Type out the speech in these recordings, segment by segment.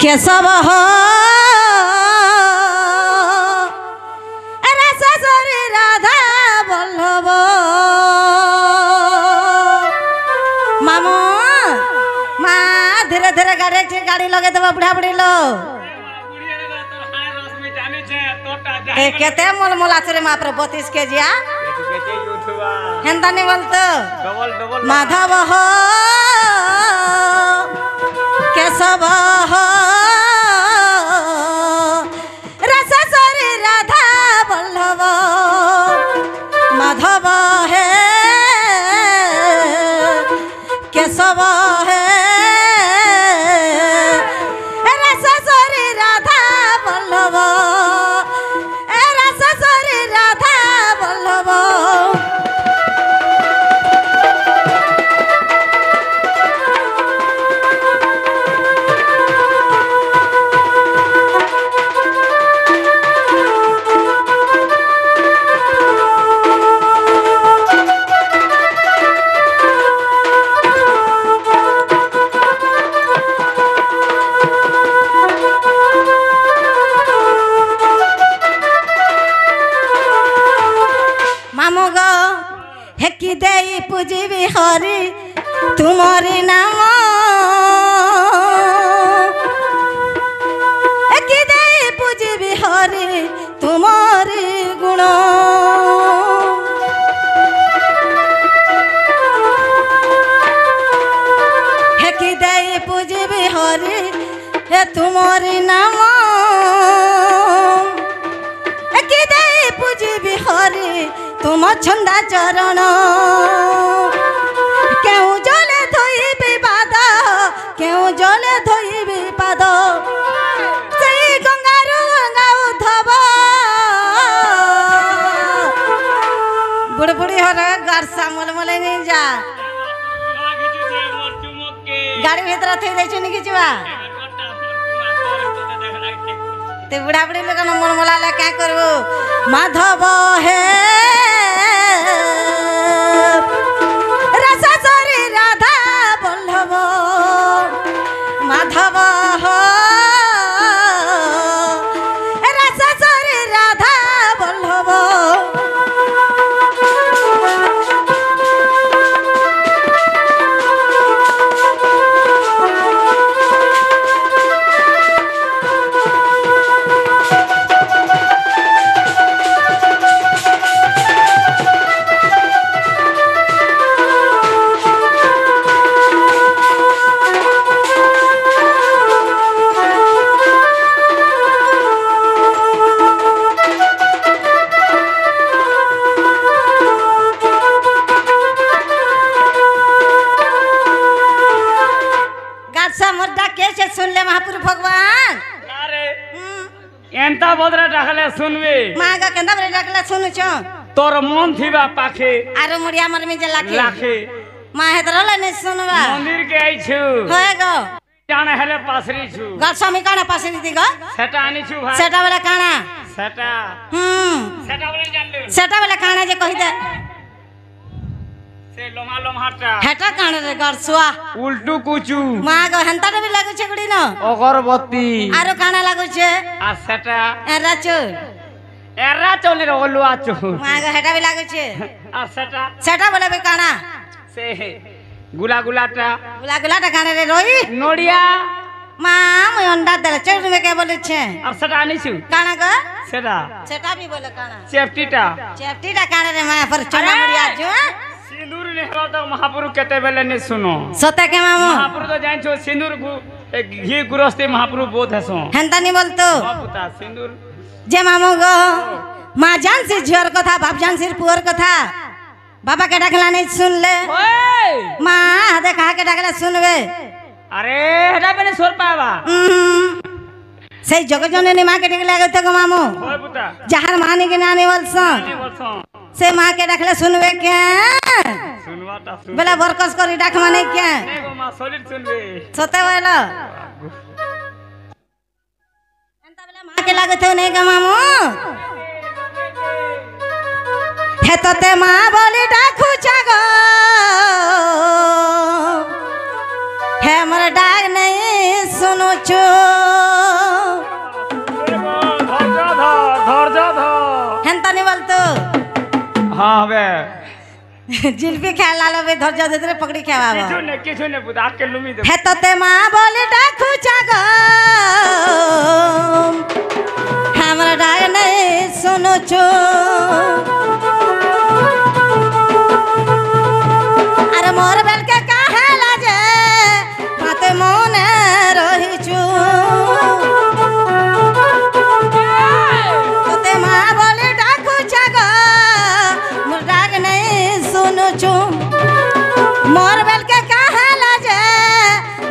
केशव हो रसरी राधा बल्लभ मामू माँ धीरे धीरे गाड़ी लगे देव बुढ़ा बुढ़ी लो केते मोल मोला चरे माँ पर 32 केजी हेंदा नहीं बोलतो माधव हो केशव हो रसरी राधा बल्लभ माधव है केशव है रसरी राधा बल्लभ रसरी राधा बल्लभ हेकी दे पूजिबी हरि तुम्हारी नाम हेकी दे पूजिबी हरि तुम्हारी गुण हेकी दे पूजिबी हरि हे तुम्हारी नाम हेकी दे पूजिबी हरि तुम छंदा चरण क्यों जले धोइबी पाद क्यों जले धोइबी पाद से गंगारू गाउथब बुढ़ बुढ़ी हो रहा गारसा मोल मोले नहीं जा गाड़ी भीतर थी जाई छनी किछवा ते बुढ़ा बुढ़ी लोग मोल मोला ला क्या करबो माधव है रसरी राधा बल्लभ माधव हो रसरी राधा बल्लभ एंता बदरा डाकले सुनबे मागा केंदा बरे डाकले सुनुछ तोर मन थीबा पाखे आरो मुड़िया मर में जे लाखे लाखे मा हेतरले ने सुनबा मंदिर के आई छु होय गो जाने हेले पासरी छु गा स्वामी काना पासरी दिगो सेटा आनी छु भाई सेटा वाला काना सेटा सेटा वाला जान ले सेटा वाला काना जे कहि दे से लोमा लोमाटा हेटा काना रे गरसुआ उल्टू कुचू मागा हंता भी लागु छे गुडी न अगरबत्ती आरो काना लागु छे आ सेटा एरा चोले रे ओलुआ चो मागा हेटा भी लागु छे आ सेटा सेटा बोले बे काना से गुला गुलाटा काना रे रोई नोडिया मां मैं अंडा दे चढ़ में के बोले छे अब सेटा आनी छु काना ग सेटा भी बोले काना चेप्टीटा काना रे मां पर चना मुड़िया जो सिंदूर नेहरा तो महापुरु केते बेले ने सुनो सते के मामू महापुरु तो जान छो सिंदूर घी गुरस्ते महापुरु बोध हसो हेंता नहीं बोलतो पुता सिंदूर जे मामू गो मां जान से झियर कथा बाप जान से पुअर कथा बाबा के डाकला नहीं सुन ले ओए मां देखा के डाकला सुनबे अरे हेडा बने सोर पावा सही जग जननी मां के डाकला गते गो मामू ओए पुता जहार माने के नानी बोलसो से मां के डाकला सुनबे के सुनवाता सुन बेला बरकस करी डाक माने के एगो मां सॉलिड सुनबे सते वाला अंता बेला मां के लागते नहीं ग मामू हे तते मां बोली डाकू जागो हे हमर डाक नहीं सुनु রহিছু ধৈর্য ধর হেনতানি বলতো হ্যাঁ হবে জিলপি খেলা লবে ধৈর্য ধরে পকড়ি খাওয়াবো কিছু নেই বুধ আজকে লুমি দেব হেততে মা বলে ডাকু চাগ हमरा डाक नहीं सुनो छो अरे मोर बेल के काहे लाजे माते मोने रही छु तोते माँ बोले डाकू चाग मोर डाक नहीं सुनो छो मोर बेल के काहे लाजे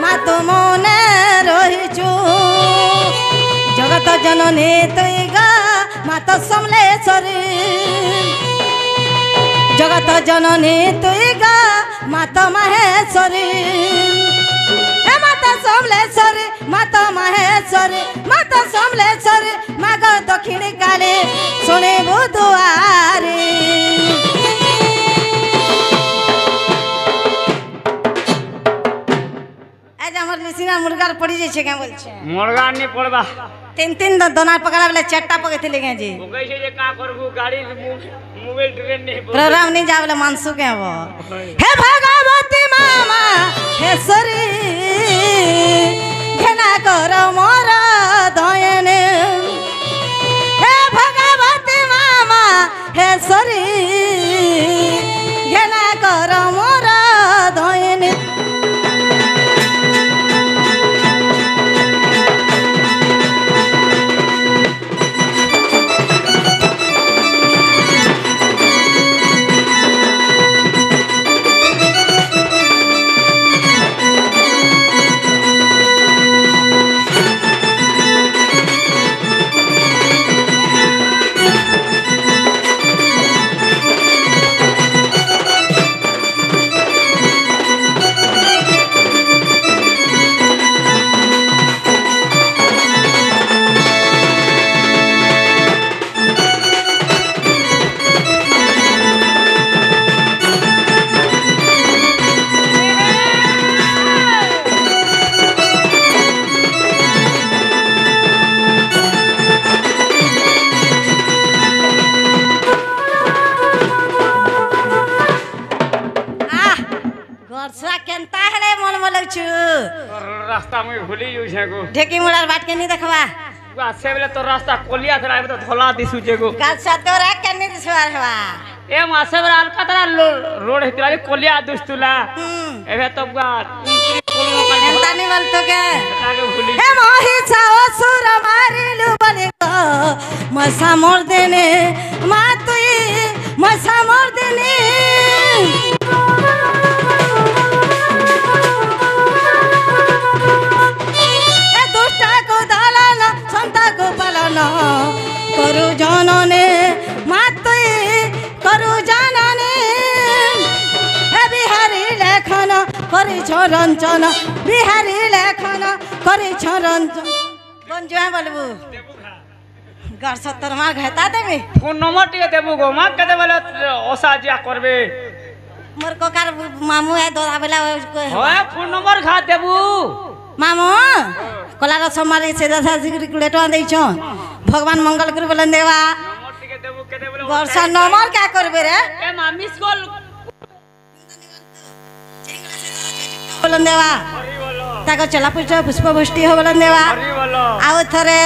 मातो मोने रही छु जगत जननी तुई गा माता समलेश्वरी जगत जननी तुई गा माता महेश्वरी हे माता समलेश्वरी माता महेश्वरी माता समलेश्वरी माग दक्षिण काली सुने बुधवारी आज हमर लिसिना मुर्गार पड़ी जाय छै के बोल छै मुर्गा नहीं पड़बा तीन दोना पकड़ा वाला चट्टा पकड़ते ले जी वो कैसे जे का करबू गाड़ी मोबाइल ट्रेन नहीं प्रोग्राम नहीं जावले मानसू के वो हे भगवती मामा हे सरी घेना कर मोर दयने हे भगवती मामा हे सरी घेना कर मोर दयने रास्ता में भूली यूं छे को ढेकी मुड़ार बाट के नहीं देखवा से बेले तो रास्ता कोलिया थरा तो धोला दिसु जेगो गाछा तोरा के नहीं दिसवार हवा ए मासे बेरा अलकतरा रोड हेतरा कोलिया दुस्तुला एबे तो गा तानी बोल तो के ताके भूली हे मोहि छाओ सुर मारिलु बने को मसा मोर देने मा तुई मसा मोर देने ए दुष्टा को दालन संता को पालन करु जनने मा तुई करु जनने हे बिहारी लेखन करि छ रंजन बिहारी लेखन करि छ रंजन बन जो बोलबू घर 70 मार घता देबे फोन नंबर टिके देबू गो मा कदे बेले ओसा जिया करबे मोर कोकार मामू है दो बेला होय फोन नंबर खा देबू मामू कोलार समारे से दशा सिक्रेटवा दै छ भगवान मंगल कर बोलन देवा नंबर टिके देबू कदे बेले घर सा नंबर क्या करबे रे ए मा मिस कॉल बोलन देवा हरि बोलो ताको चला पुष्प पुष्टि हो बोलन देवा हरि बोलो आओ थरे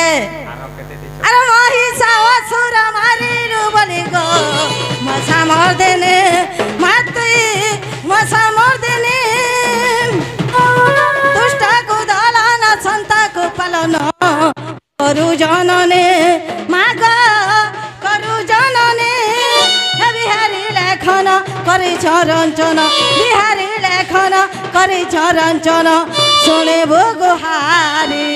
अरे मोहि सावा सुर मारिलु बोली गो मसा मोर देने मातुई मसा मोर देने दुष्ट को दालन संता को पालन करु जनने माग करु जनने हे बिहारी लेखन करि छ रंजन बिहारी लेखन करि छ रंजन सुने गुहारी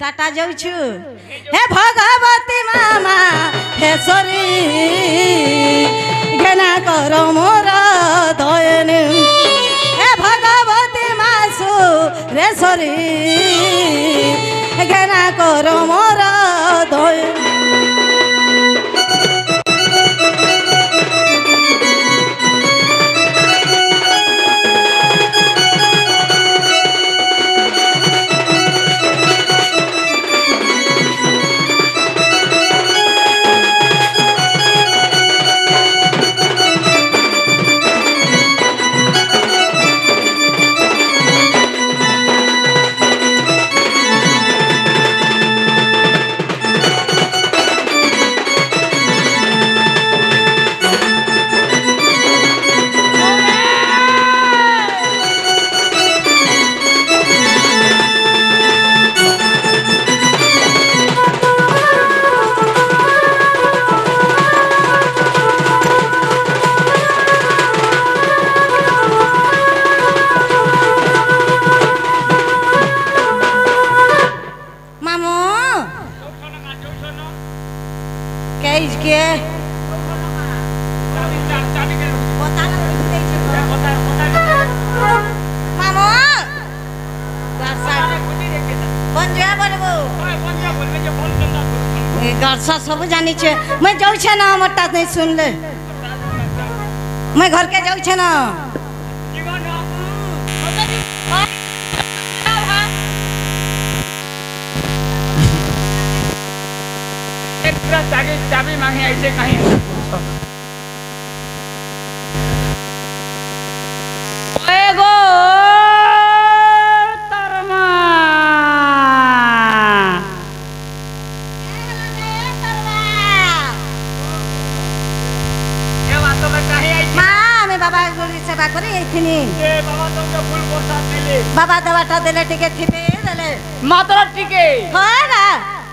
टाटा जाऊ छु हे भगवती मामा हे सरी घेना कर मोर दयने हे भगवती मासु रे सरी घेना कर मोर दयने गाछा सब जानी छे मैं जाऊ छे ना मोटा नहीं सुन ले मैं घर के जाऊ छे ना एक पूरा चाबी मांगे ऐसे कहीं एगो तरमा ये बातों में कहीं आई मां मैं बाबा गोरी सेवा करी एथिनी ये बाबा तुमके फूल प्रसाद दिले बाबा दवाटा देले टिके थिबे देले मात्र टिके होगा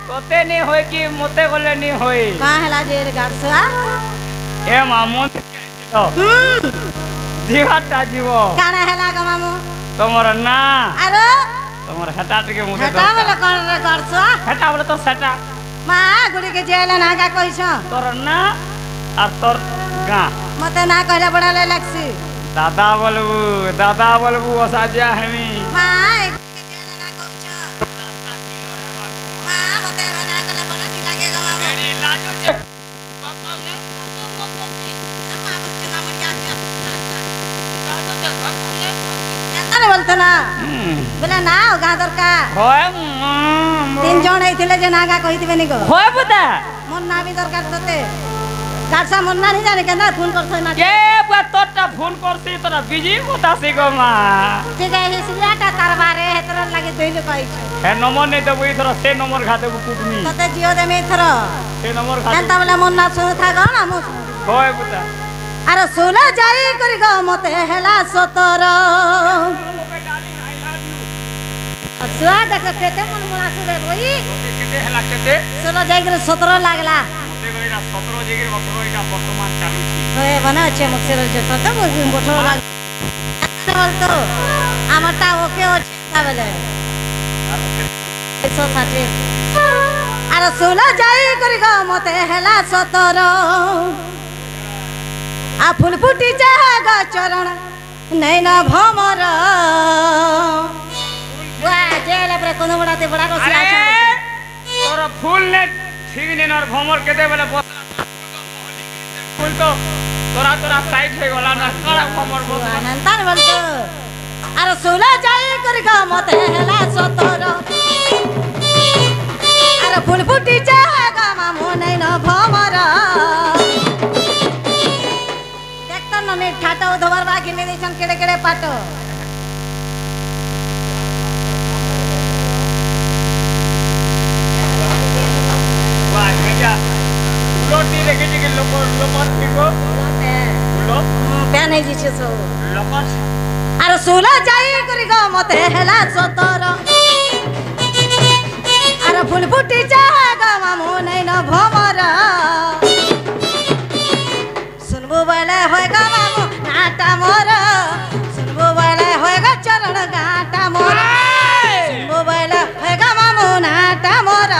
तोते नहीं होय कि मोते गले नहीं होय का हला जे गाछा ए मामू जीवाटा जीव काना हला ग मामू तमर ना आरो तमर हटा टिके मुते हटा वाला कोन रे गाछा हटा बोले तो सेटा मां गुडी के जेला ना का कइछ तोर ना और तोर गा मते ना कहले बड़ा ले लगसी दादा बोलबू असाजिया हमी मां के जेला ना कइछ मां मते ना कहले बड़ा नी लागे ग मामू एडी लाजो छे अरे बोलते ना बोला ना गादर का होय तीन जण आइथिले जे नागा कहिथिबे नी गो होय बुदा मोर ना भी दरकार तते गाछा मोर ना नहीं जाने केना फोन करथै ना के बा तोटा फोन करसी तोरा बिजी बतासी गो मा ठीक है हिसलियाटा तरबारे हेतर लागे दैले कहि छ हे नंबर नहीं देबो इधर से नंबर खा देबो कुटनी तते जियो दे में थर से नंबर खा जानता बोला मोर ना सुन था ग ना मु होय बुदा अरे सोला जाई करी ग मते हेला सतर सुआ देख केते मन मुला सुबे होई केते हला केते सोला जाई कर 17 लागला मते गइरा 17 जेगिर 18 इटा वर्तमान चालू छी होय बना छे मक्सेर जे तते बोठो लाग बोलतो আমারটা ওকে আছে তাহলে 160 আরে সোলা যাই করি গ মতে হেলা 17 आ फूल फुटी जाग चरण नैना भमर वा जेला पर कोनो बड़ाते बड़ा को सिया अरे तोरा फूल ने ठीक ने और भमर केते बेले फूल तो तोरा साइड हे गला ना कड़ा भमर बोल अनंतान बोलतो अरे सोला जाई करी ग मते हेला 17 अरे फूल फुटी जाग मामो नैना भमर ने ठाटा धोवर बा किने देछन केड़े केड़े पाटो वाह गजा लोटी लेके जे लोपर ठीको लो पे नहीं जिछे सो लोपर अरे सोला जाई करी ग मते हेला 17 अरे फूल फुटी जाग मामो नैना भमर सुनबो वाला होएगा मामू नाटा मोर सुनबो वाला होएगा चरण गाटा मोर सुनबो वाला होएगा मामू नाटा मोर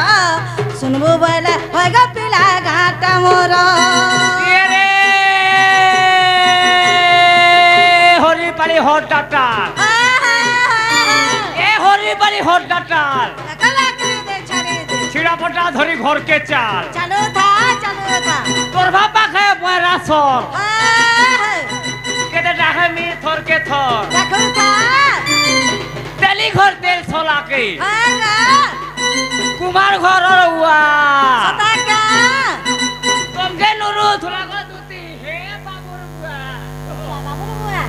सुनबो वाला होएगा पिला गाटा मोर रे हरी पाली हट डाटा ए हरी पाली हट डाटा कला कर दे छड़ी दे छिड़ा पटा धरी घर के चाल चलो था तोर बापा खाए बरा सर केते डाके मी थोर के थोर देखो था तेली घर तेल सोला के आगा कुमार घर और हुआ सता का तुम के नुरु थोड़ा को दूती हे बाबूर हुआ बाबू हुआ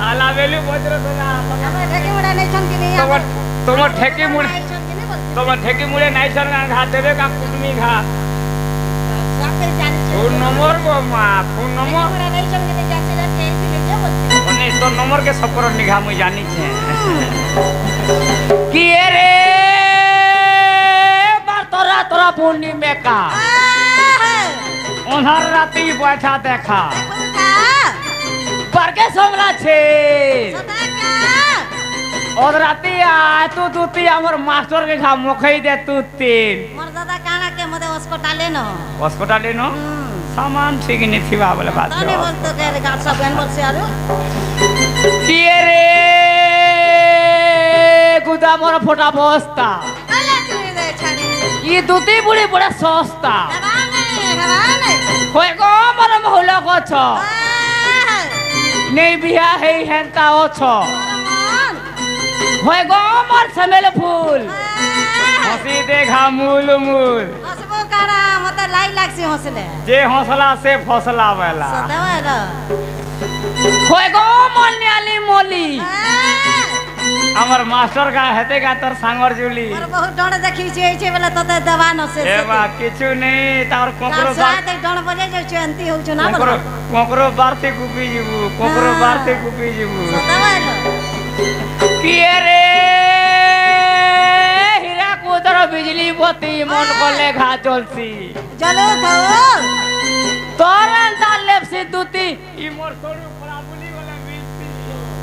आला वेलु बजर दोला हम ठेके मुड़ा नहीं छन कि नहीं तुम ठेकी मुड़े तुम ठेकी मुड़े नहीं छन घा देबे का कुटमी घा फोन नंबर को मा फोन नंबर मुड़ा नहीं छन कि नहीं जासे जाते इसलिए क्या बोलते ओने तो नंबर के सपर निघा मुई जानी छे कि रे बार तोरा पूर्णी में का ओनहर राती बैठा देखा बारके सोमला छे और राती आय तू दूती हमर मास्टर के खा मुखई दे तू तीन मोर दादा काना के मदे अस्पताल न अस्पताल नो सामान ठीक नहीं थिबा बोले बात तने बोल तो के गाछ सब बन बोल से आरो कि रे गुदामर फोटा बस्ता कला करे दे छाड़ी ये दूती बुढ़ी बड़ा सस्ता दवा হেবানে হয়ে গো মোর মহুল গছ নেই বিয়া হেই হেন্তা অছ হয়ে গো মোর সেমেল ফুল হসি দেখা মূল মূল হসবো কারা মতে লাই লাগছে হসলে যে হসলা সে ফসলা বেলা সদাওয়ার হয়ে গো মোর নিয়ালি মলি আমার মাস্টার গা হেতে গা তোর সাঙ্গর জুলি মোর বহুত ডণ দেখিছি এইছে বেলা ততে দেবা নসে এ বা কিছু নেই তার কোকরো সাথে ডণ বজে যাচ্ছে এন্তি হউছ না বল কোকরো বারতে গুপি ଯିବୁ কোকরো বারতে গুপি ଯିବୁ সদাওয়ার কিয়ে রে হীরা কুদর বিজলি বতি মন কলে ঘা চলছি চলো তো তোর তার লেপসি দুতি ই মোর সরু পড়া বুলি গলে মিলছি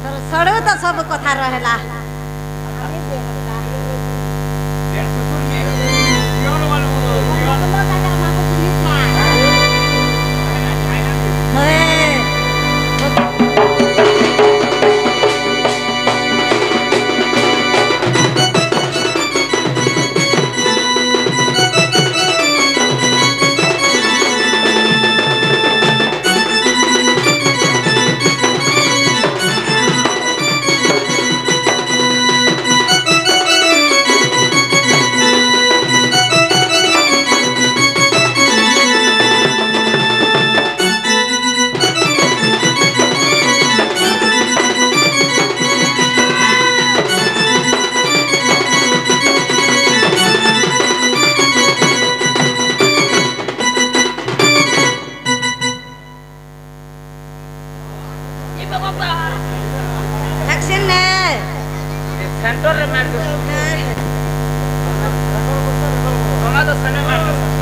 তোর সড়ু তো সব কথা রহেলা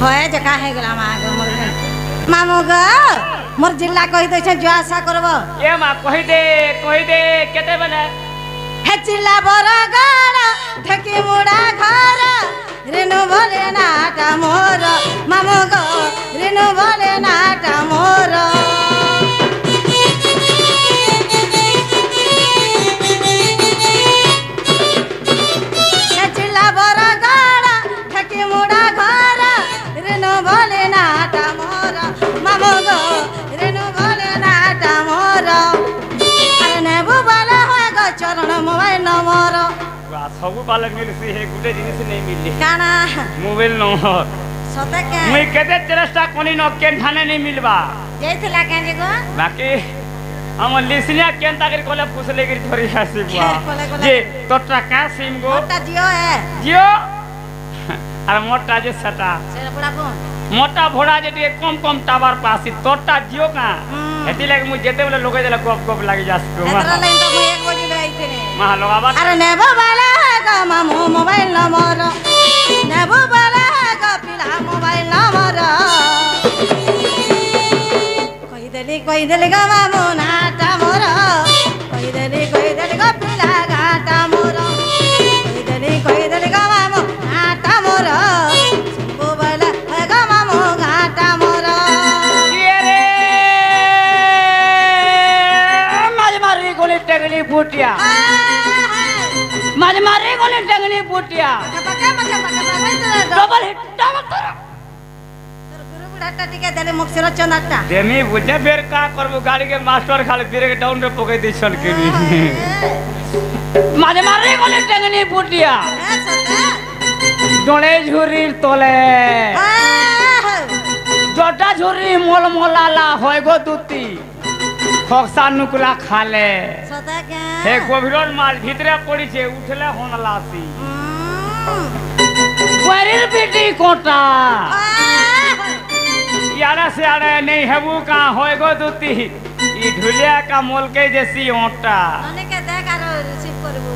হয় জকা হে গলা মামু গো মোর জিল্লা কই দেছে जो आशा करब ए मा कहि दे केते बेले हे जिल्ला बरगड़ ढकी मुड़ा घर रेनु भले नाटा मोर मामु गो रेनु भले नाटा मोर हे जिल्ला बरगड़ ढकी मुड़ा घर रेनु भले नाटा मोर मामु गो रेनु भले नाटा मोर अरे नेबु बाला होय गो चरण मोबाइल नंबर सबु पाले मिलसी हे गुटे जिनिस नहीं मिलली काना मोबाइल नंबर सते के मुई केते चेष्टा कोनी न केन ठाने नहीं मिलबा जैथला के गो बाकी हम लिसनिया केन ताकर कोले पुछले गिर थोरी हासी बुआ कोले कोले। जे तोटा का सिम गो मोटा जियो है जियो अरे मोटा जे सटा से बड़ा फोन मोटा भोड़ा जे टिके कम टावर पासी तोटा जियो का हेती लागे मु जेते बेले लोगे देला गप लागी जास को एतरा लाइन तो मैं एक बजे ले आइते ने मा लोगाबा अरे नेबो बाला का मामू मोबाइल नंबर नेबो बाला का पिला मोबाइल नंबर कोई देली गा मामू नाटा मोर कोई देली गा पिला गाटा मोर कोई देली गा मामू नाटा मोर सिंबो बाला है गा मामू गाटा मोर ये रे मारी गोली टेगली फुटिया मारी गोली टेगली फुटिया डबल हिट देमी बुझे फिर का करबो गाड़ी के मास्टर खाली ब्रेक डाउन रे पके दिसन के मारे गोली टेगनी फुटिया डोले झुरी तोले जोटा झुरी मोल मोलाला होय गो दुती खक्सा नुकला खाले हे गोभिरन माल भीतरे पड़ी छे उठले होनलासी वरीर बेटी कोटा यारा से आरे नहीं हेबू का होय गो दुती ई ढुलिया का मोल के जैसी ओटा तने के देख आरो रिसीव करबो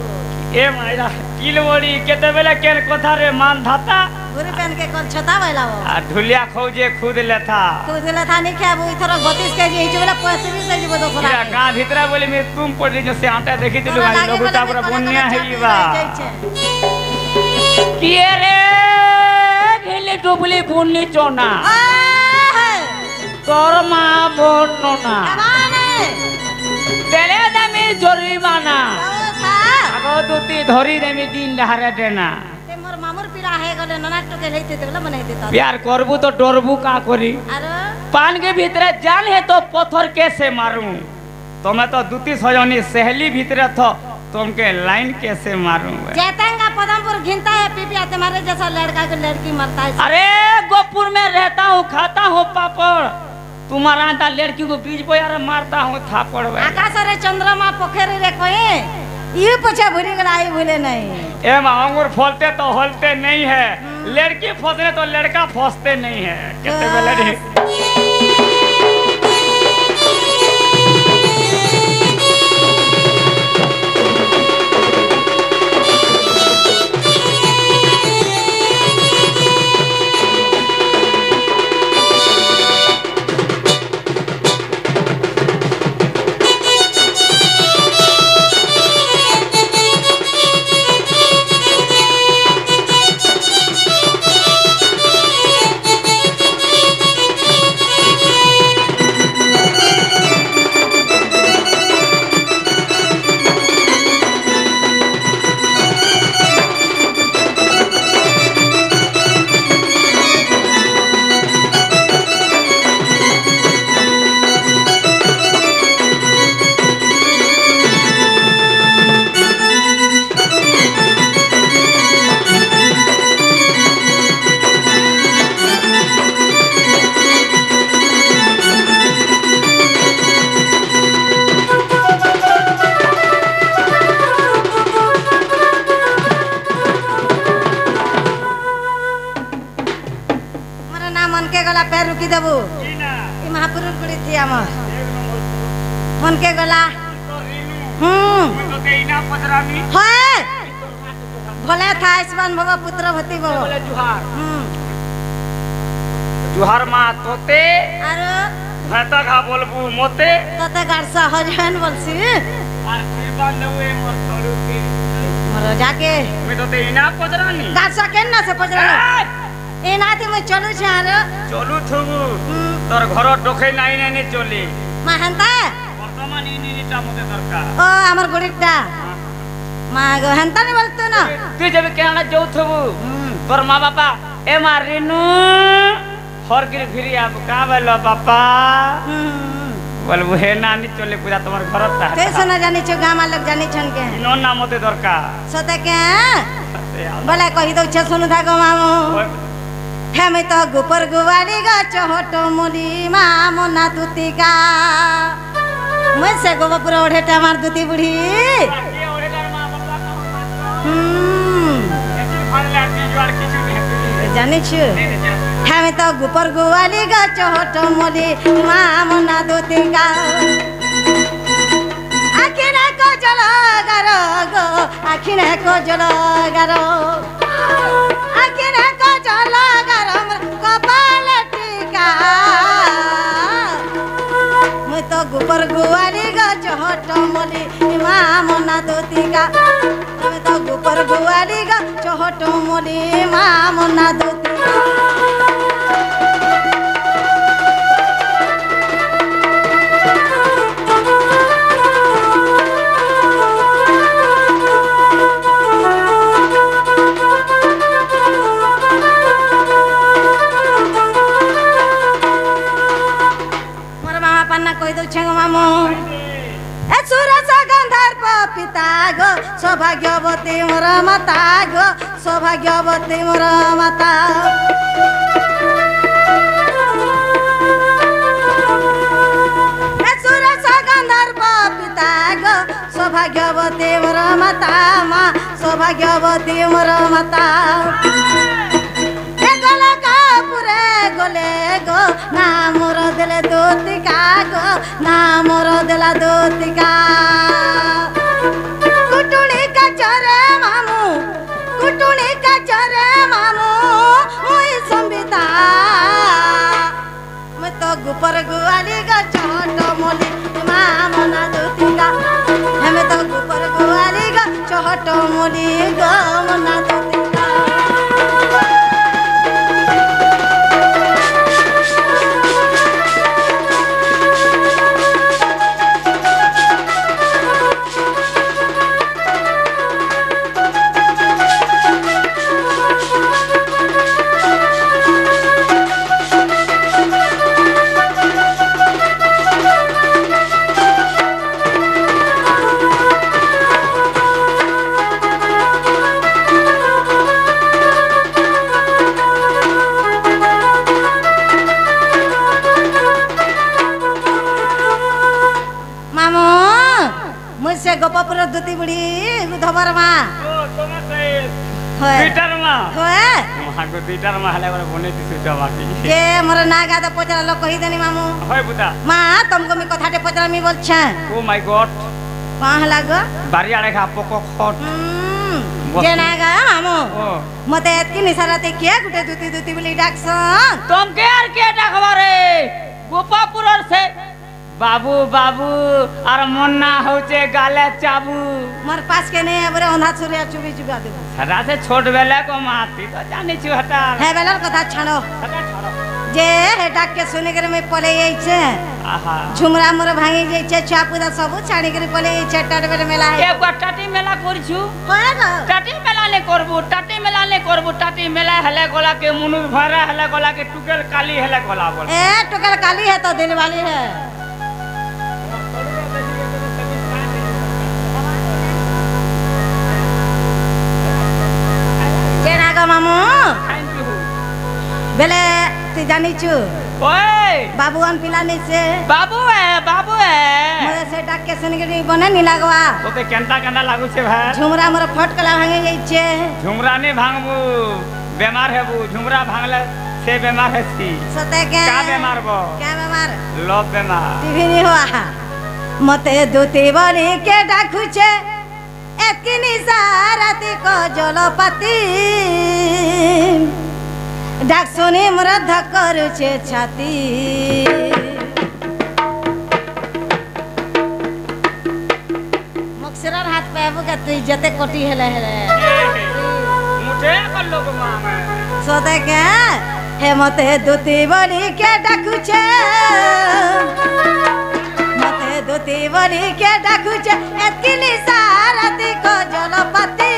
ए मायरा किलवड़ी केते बेले केन कथा रे मान धाता गुरु पेन के कोन छता बैलाओ आ ढुलिया खौजे खुद लेथा खुद लेथा नहीं खाबो इथर 32 केजी हिजो बेला 35 केजी बदो फला या का भीतरा बोले में तुम पड़ी जो से आटा देखि दिलु गाली लघुता पूरा बुनिया हेईबा किए रे घेले डुबली बुनी चोना तोर मा बोनना तेरे दमी जरिमाना आगो दुती धरी देमी दिन धारे देना ते मोर मामुर बिरा है गले नना टके लेते तगला बनाई देता प्यार करबू तो डरबू का करी अरे पान के भीतर जान है तो पत्थर कैसे मारूं तुम्हें तो दूती सजनी सहेली भीतर थो तुमके लाइन कैसे मारूं जैतंगा पदमपुर घिनता है पीपिया तुम्हारे जैसा लड़का को लड़की मरता है अरे गोपुर में रहता हूँ खाता हूँ पापड़ तुम्हारा आता लड़की को बीच बोया मारता हूँ थापड़ आकाश रे चंद्रमा पोखरी रे कोई ये पूछे भूली गला ये भूले नहीं एम अंगूर फलते तो हलते नहीं है लड़की फंसने तो लड़का फंसते नहीं है कितने बेले रुकी देबू महापुरुष गुड़ी थी आमर मन के गला भले था आयुष्मान भव पुत्र भती भव जुहार माँ तोते आरो भाता खा बोलबू मोते तोते गारसा हजन बोलसी आशीर्वाद लेवे मोर तोड़ू के मरो जाके मैं तोते इना पजरानी गारसा केन से पजरानी ए नाती मैं चलू छ आरो चलू थुबू तोर घर डोखे नाई नाई चली मा हंता वर्तमान इनिटा मते दरकार ओ हमर गुड़ीटा मा गो हंता नहीं बोलतो ना तू जब केना जाऊ थुबू तोर मां बापा ए मारिनु हर गिर फिरी अब का बोलो पापा बोलबू हे नानी चले पूजा तुम्हार घर ता ते सुना जानी छ गामा लोग जानी छन के नो ना मते दरकार सते के बोले कहि दो छ सुनु था गो मामो हेमे तो गुपर गुवाली गच होटो मुली मामो ना तुतिका मैं से गोबर ओढ़े टमार दुती बुढ़ी जानी छु हेमे तो गुपर गुवाली गच होटो मुली मामो ना तुतिका आखिने को जलो गारो गो आखिने को जलो गारो आखिने को जलो गारो कपाल टीका मैं तो गुपर गुवाली गच होटो मुली मामो ना तुतिका मैं तो गुपर गुवाली गच होटो मुली मामो ना तुतिका मामो ए सुरस गंधर्व पिता गो सौभाग्यवती मोर माता गो सौभाग्यवती मोर माता ए सुरस गंधर्व पिता गो सौभाग्यवती मोर माता माँ सौभाग्यवती मोर माता गोले गो ना मोर दिले दोतिका गो ना मोर दिला दोतिका कुटुणी का चरे मामू कुटुणी का चरे मामू ओई संबिता मैं तो गुपर गुवाली गा छोटो मोली मामू ना दोतिका हमें तो गुपर गुवाली गा छोटो मोली गो ना दोतिका दुती बुढ़ी धबर माँ तुम्हें से होए पीटर माँ होए वहाँ को पीटर माँ हले वाला बोने थी सुचा बाकी जे मोर ना गादा पचरा लोग कही देनी मामू होय बुता माँ तुमको मी कथाटे पचरा मी बोल छे ओ माय गॉड कहाँ लागो बारी आड़े खा पोको खट जे ना गा मामू ओ मते एतकी निसाराते किया गुटे दुती दुती बोली डाकसन तुम के यार के डाकवा रे गोपापुर से बाबू बाबू और मुन्ना होचे गाले चाबू मोर पास के नहीं अबरे अंधा सूर्या चुबी चुबा देबो सदा से छोट बेले को माती तो जानी छु हटा हे बेलर कथा छाड़ो सदा छोड़ो जे हे डाक के सुने करे में पले जाई छे आहा झुमरा मोर भांगी जाई छे छुआ पूरा सब छाड़ी करे पले जाई छे टाटे मेला है एक बार टाटी मेला करछु होए गो टाटी मेला ने करबो टाटी मेला हले गोला के मुनु भरा हले गोला के टुकेल काली हले गोला बोल ए टुकल काली है तो दिल वाली है जे ना गा मामू थैंक यू बेले तू जानी छु ओए बाबूआन पिलानी से बाबू है मोरे से डाक के सुन के बने नी लागवा ओते केंता केंता लागू छे भाई झुमरा मोर फटकला भांगे जाई छे झुमरा ने भांगबू बीमार हेबू झुमरा भांगले से बीमार हेसी सते के का बीमार बो क्या बीमार लो बीमार टीवी नी हुआ मते दुती बनी के डाकू छे एतकी निसाराती को जलपाती डाक सुनी मोर धक्कर छे छाती मक्सरर हाथ पे आबू के तू जते कोटी हेले मुठे कर लोग मांगे सोते के हे मते दुती बनी के डाकू छे मते दुती बनी के डाकू छे एतकी निसाराती को जलपाती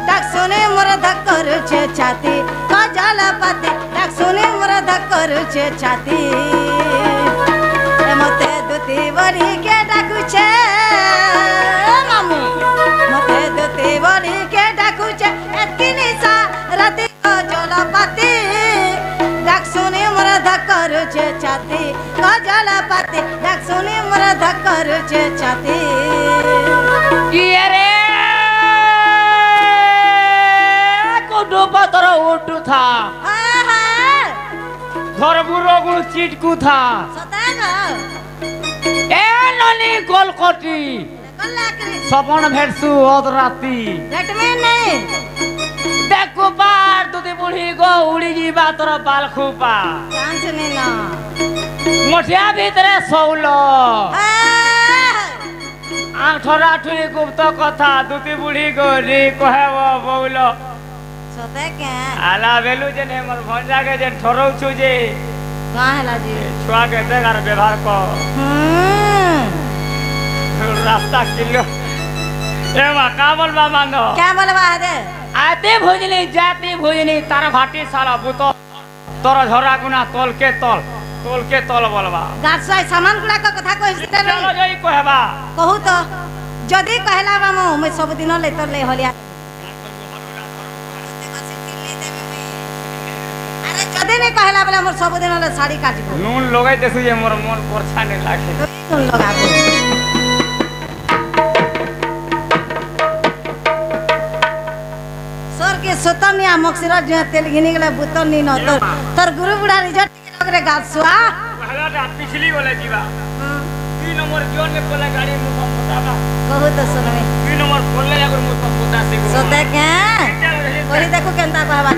डाक सुनी मोर धक्कर छे छाती को जलपाती डाक सुनी मोर धक्कर छे छाती हे मते दुती बनी के डाकू छे मामू मते दुती बनी के डाकू छे एतकी निसाराती को जलपाती डाक सुनी मोर धक्कर छे छाती को जलपाती डाक सुनी मोर धक्कर छे छाती किए रे को डोबा तोरा उठू था हाँ हाँ घर बुरो गुण चिटकू था सतागा ए ननी कोलकोटी कल्लाकरी सपन भेटसु ओद राती लेट में नहीं देखो पार तुती बुढ़ी गो उड़ी जीवा तोर बाल खूपा चांस नहीं ना मोठिया भीतरे सौलो आठरा ठुरी गुप्त कथा तुती बुढ़ी गो री कहेव बौलो सते के आला बेलु जे ने मोर भंजा के जे ठरौ छु जे कहाँ है लाजी छुआ के देगार व्यवहार को रास्ता किलो ए मा का बोलबा मांगो क्या बोलवा है आते भोजनी जाती भोजनी तार भाटी साला बुतो तोर झरा गुना तोल के तोल बोलबा गाछाई सामान गुला का कथा को हिस्से चलो जई कहबा कहू तो जदी कहला बामो मैं सब दिन ले तो ले हलिया अरे जदी नहीं कहला बोले मोर सब दिन ले साड़ी काटबो नून लगाई देसु जे मोर मन परछा नहीं लागे नून लगाबो सर के सोतनिया मक्सिरा जो तेल घिनी गले बुतनी न तोर गुरु बुढ़ा रिजल्ट के लगरे गाछुआ पहला रात पिछली बोले जीवा 3 नंबर जोन में कोला गाड़ी मुख पताबा कहू तो सुनबे 3 नंबर खोलले अगर मुख पता से सोते के ओली देखो केनता कहबा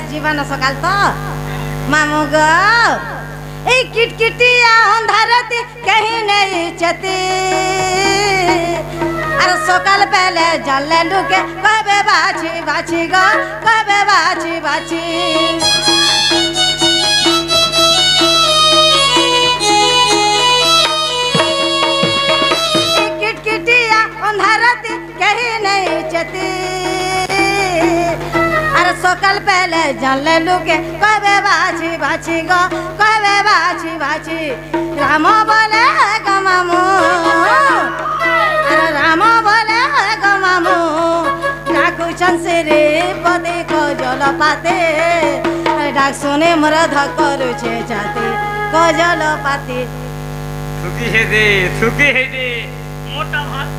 जीवन सकाल तो मामू गो ए किटकिटिया अंधारती कहीं नहीं चती পেলে জানলে লুকে কবে বাছি বাছি গো কবে বাছি বাছি किटकिटिया अंधारती कहीं नहीं चती अरे सकाल पहले जानले लुके कबे बाछी बाछी गो कबे बाछी बाछी राम बोले गो मामू अरे राम बोले गो मामू डाकू चंसरे पति को जल पाते डाक सुने मोर धकरु छे जाते को जल पाते थुकी हे दे मोटा भात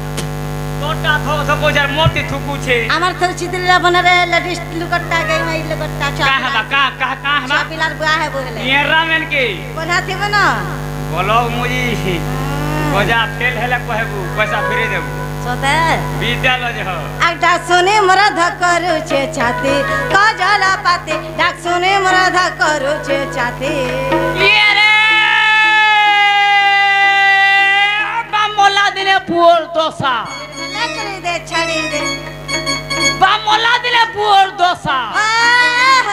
मोटा थो बोजार मोटी थुकू छे আমার তোর চিত্রলা বনরে লেডিস লুকট্টা গই মাই লুকট্টা का हबा পিলার বুয়া হে বলে येरा मेन के কোথা থিবে না बोलो मुजी बजा फेल हेले कहबू पैसा फिरे देबू সতে विद्यालय जे हो একটা শুনে মোরা ধকরুছে ছাতি কজল পাতে ডাক শুনে মোরা ধকরুছে ছাতি ये रे बामोला दिले पुर दोसा লেকরি দে ছাড়ি দে बामोला दिले पुर दोसा আহ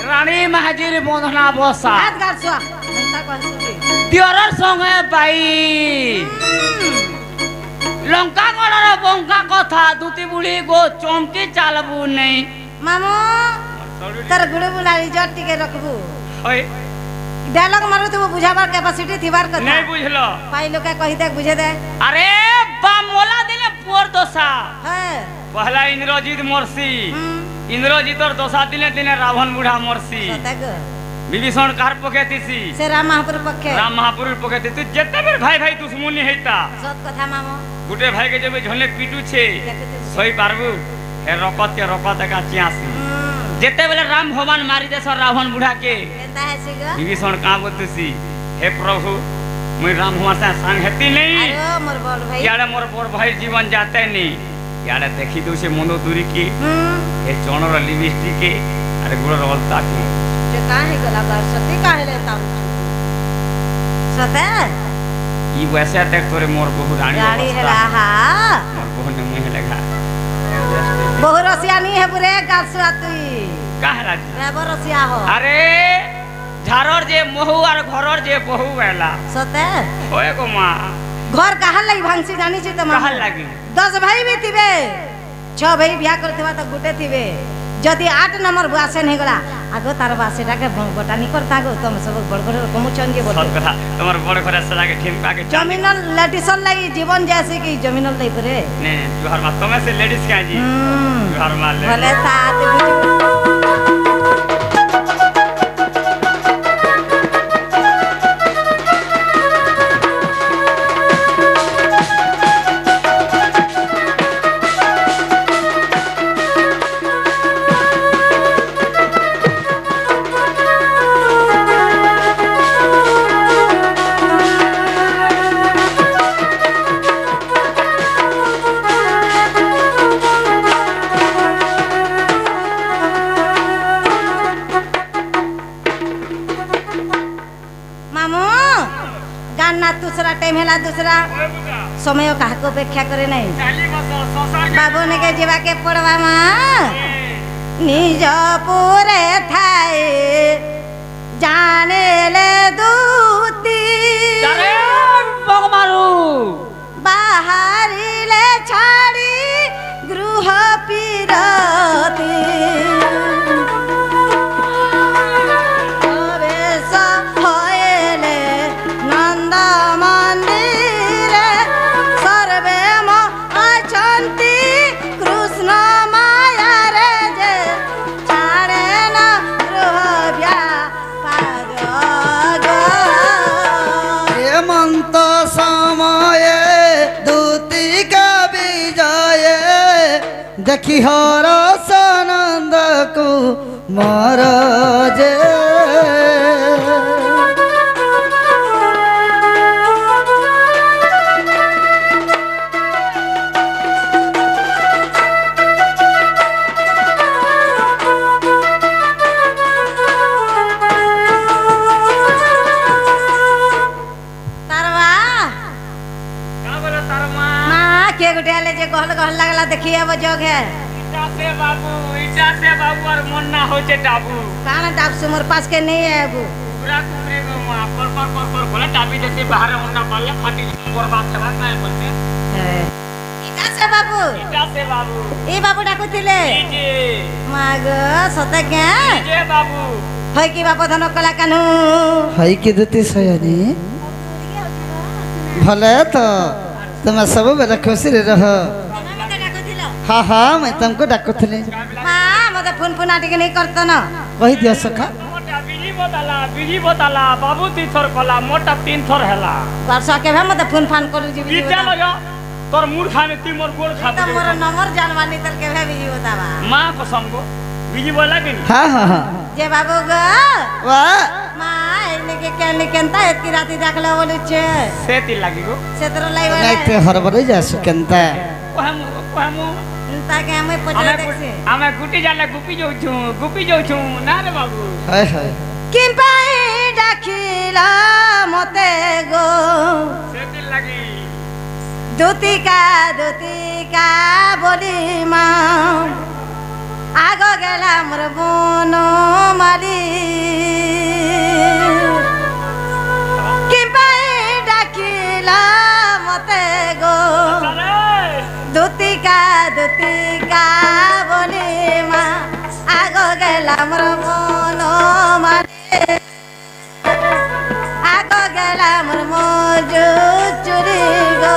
रानी महाजीर बंधना बसा হাত গাছুয়া মনটা কইছি दियोरर संगे बाई लंका गणर बंका कथा दुती बुढ़ी गो चमकी चालबू नहीं মামু তোর গুড়ু বুলারি জট টিকে রাখবু होय डायलॉग मारो तो बुझाবার कैपेसिटी थिबार কথা नहीं बुझलो पाई लोग के कहि दे बुझे दे अरे बामोला दिले पुर दोसा हां पहला इंद्रजीत मरसी इंद्रजीतर दोसा दिने दिने रावण बुढ़ा मरसी सतग विभीषण कार पकेतीसी से राम महापुर पक्षे राम महापुर पकेती तू जत्ते बेर भाई भाई दुश्मनी हेता सत कथा मामो गुटे भाई के जब झोले पीटू छे सही पारबू हे रकत के रकत का चियासी जेते बेले राम भगवान मारी देस रावण बुढ़ा के केता है सिग विभीषण का बोलतसी हे प्रभु मैं राम भगवान से संग हेती नहीं अरे मोर बोल भाई याडे मोर पर भाई जीवन जाते नहीं याडे देखी दो से मनो दूरी की हे चोनर लिपस्टिक के अरे गुड़ रोलता की जे काहे गला बार सती काहे लेता सते ई वैसे देख तोरे मोर बहु रानी गाड़ी है रहा मोर बहु ने मुंह लगा बहु रसिया नहीं है बुरे गासुआ तू काहे राजी रेबो रसिया हो अरे झारर जे महू और घरर जे बहु वेला सते ओए गो मां घर कहाँ लगी भांसी जानी छी त कहाँ लगी 10 भाई भी थिबे 6 भाई बिया करथिबा त गुटे थिबे जदि 8 नंबर बासे नहीं गला आगो तार बासेटा के बटानी करता गो तुम सब बड़ बड़ कमुचन के बोल सब कथा तमर बड़ घर से लागे ठिमका के जमीनल लेडीसन लगी जीवन जैसे कि जमीनल लई परे ने जोहर मा तमे से लेडीज का जी जोहर मा ले भले तात बुझ दूसरा टाइम है दूसरा समय कहा को अपेक्षा करे नहीं बाबू ने के जीवा के पड़वा निज पूरे थाए जाने ले दूती बाहरी ले छाड़ी गृह पीरती देखी हर सनंद को महाराजे गले जे गहल गहल लागला देखिए अब जग है इटा से बाबू और मन ना होचे डाबू काना डाब सुमर पास के नहीं है अब पूरा कुमरे को मां पर बोला डाबी जैसे बाहर होना पाले फाटी बर्बाद छवा ना बोलते इटा से बाबू ए बाबू डाकुतिले जी माग सते के जे बाबू होय की बाप धन कला कान्हू हाई की दुती सयानी भले तो तुम सब बेला खुशी रे रह मते डाकुतिलो हाँ हाँ मैं तुमको डाकुथले मां मते फोन फोन आटी के नहीं करतो न कही दिया सखा मोटा बिजी बताला बाबू 3 थर कला मोटा 3 थर हैला वर्षा के भे मते फोन फान करू जी इटा लगा तोर मुड़ खाने ती मोर गोड़ खा तो मोर नंबर जानवानी तल के भे बिजी बतावा मां कसम को बिजी बोला कि हाँ हाँ हाँ जे बाबू ग वाह मां इने के केन केनता एती राती देखला बोलु छे सेती लागी गो सेतर लाइव नहीं ते हरबरे जा सुकंता कोहम ताके हमें पचा देखसे हमें गुटी जाले गुपी जो छु ना रे बाबू हाय हाय किम पाई डाकिला मते गो सेती लागी दुतिका बोली मां आगो गेला मोर बोनो माली किम पाई डाकिला मते गो दुतिका बोली मां आगो गेला मोर बोनो माली आगो गेला मोर मोजो चुरी गो